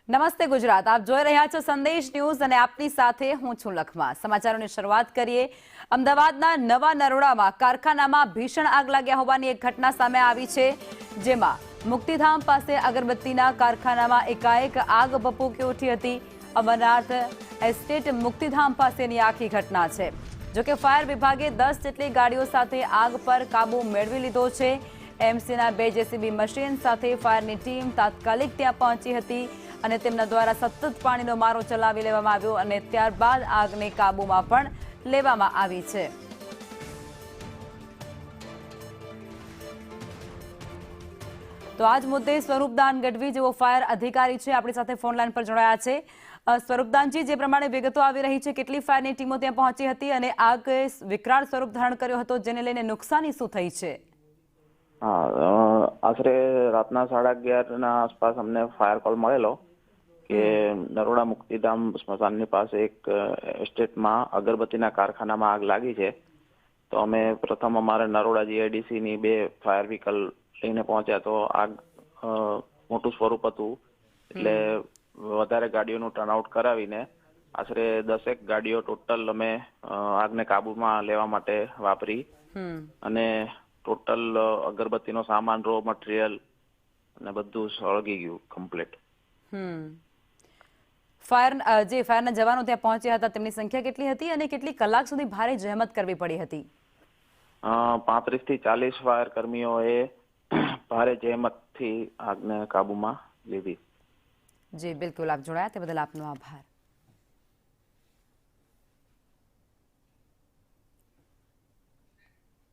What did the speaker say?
નમસ્તે ગુજરાત, આપ જોઈ રહ્યા છો સંદેશ ન્યૂઝ અને આપની સાથે હું છું લખમા। સમાચારોની શરૂઆત કરીએ। અમદાવાદના નવા નરોડામાં કારખાનામાં ભીષણ આગ લાગ્યા હોવાની એક ઘટના સામે આવી છે, જેમાં મુક્તિધામ પાસે અગરબત્તીના કારખાનામાં એકાએક આગ ભભૂકી ઉઠી હતી। અમરનાથ એસ્ટેટ મુક્તિધામ પાસેની આખી ઘટના છે। જોકે ફાયર વિભાગે 10 જેટલી ગાડીઓ સાથે આગ પર કાબુ મેળવી લીધો છે। એમસીના 2 જેસીબી મશીન સાથે ફાયરની ટીમ તાત્કાલિક ત્યાં પહોંચી હતી અને તેમના દ્વારા સતત પાણીનો મારો ચલાવી લેવામાં આવ્યો અને ત્યારબાદ આગને કાબૂમાં પણ લેવામાં આવી છે। તો આજ મુદ્દે સ્વરૂપદાન ગઢવી જેવો ફાયર અધિકારી છે આપણી સાથે ફોન લાઈન પર જોડાયા છે। સ્વરૂપદાનજી, જે પ્રમાણે વિગતો આવી રહી છે, કેટલી ફાયરની ટીમો ત્યાં પહોંચી હતી અને આગ વિકરાળ સ્વરૂપ ધારણ કર્યો હતો, જેને લઈને નુકસાની શું થઈ છે? આશરે રાતના 11:30 આસપાસ અમને ફાયર કોલ મળેલો કે નરોડા મુક્તિધામ સ્મશાનની પાસે એક એસ્ટેટમાં અગરબત્તીના કારખાનામાં આગ લાગી છે। તો અમે પ્રથમ અમારે નરોડા જીઆઈડીસીની 2 ફાયર વ્હીકલ લઈને પહોંચ્યા। તો આગ મોટું સ્વરૂપ હતું એટલે વધારે ગાડીઓનું ટર્નઆઉટ કરાવીને આશરે 10 ગાડીઓ ટોટલ અમે આગને કાબૂમાં લેવા માટે વાપરી અને ટોટલ અગરબત્તીનો સામાન, રો મટીરિયલ અને બધું સળગી ગયું કમ્પ્લીટ। ફાયરના જવાનો ત્યાં પહોંચ્યા હતા, તેમની સંખ્યા કેટલી હતી અને કેટલી કલાક સુધી ભારે જહેમત કરવી પડી હતી? 35 થી 40 ફાયર કર્મીઓએ ભારે જહેમતથી આગને કાબૂમાં લીધી। જી બિલકુલ, આપ જોડાયા તે બદલ આપનો આભાર।